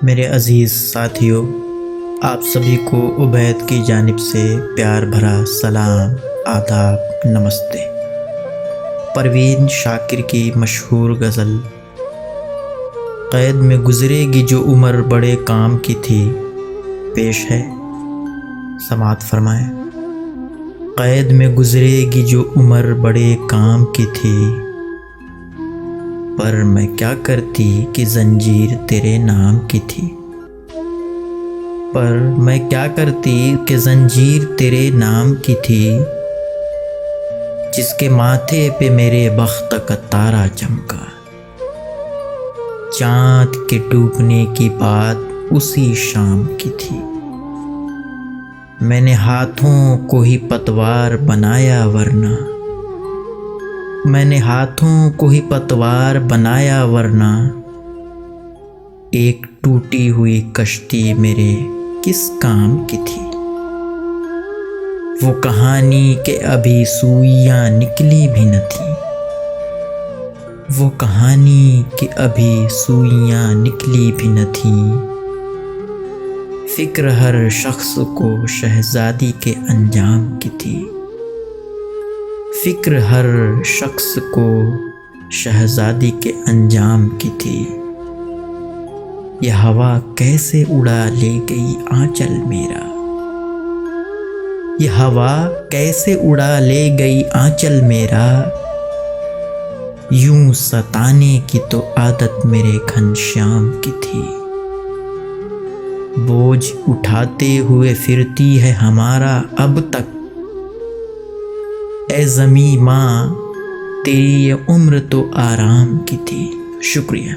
मेरे अज़ीज़ साथियों, आप सभी को उबैद की जानिब से प्यार भरा सलाम, आदाब, नमस्ते। परवीन शाकिर की मशहूर गज़ल क़ैद में गुज़रेगी जो उम्र बड़े काम की थी पेश है, समाअत फरमाएं। क़ैद में गुज़रेगी जो उम्र बड़े काम की थी, पर मैं क्या करती कि ज़ंजीर तेरे नाम की थी। पर मैं क्या करती कि ज़ंजीर तेरे नाम की थी, जिसके माथे पे मेरे बख्त का तारा चमका। चाँद के डूबने की बात उसी शाम की थी। मैंने हाथों को ही पतवार बनाया वरना, मैंने हाथों को ही पतवार बनाया वरना, एक टूटी हुई कश्ती मेरे किस काम की थी। वो कहानी के अभी सुइयां निकली भी न थी, वो कहानी के अभी सुइयां निकली भी न थी। फिक्र हर शख्स को शहजादी के अंजाम की थी। फिक्र हर शख्स को शहजादी के अंजाम की थी। यह हवा कैसे उड़ा ले गई आंचल मेरा, यह हवा कैसे उड़ा ले गई आंचल मेरा। यूं सताने की तो आदत मेरे घनश्याम की थी। बोझ उठाते हुए फिरती है हमारा अब तक, ए ज़मीं माँ तेरी ये उम्र तो आराम की थी। शुक्रिया।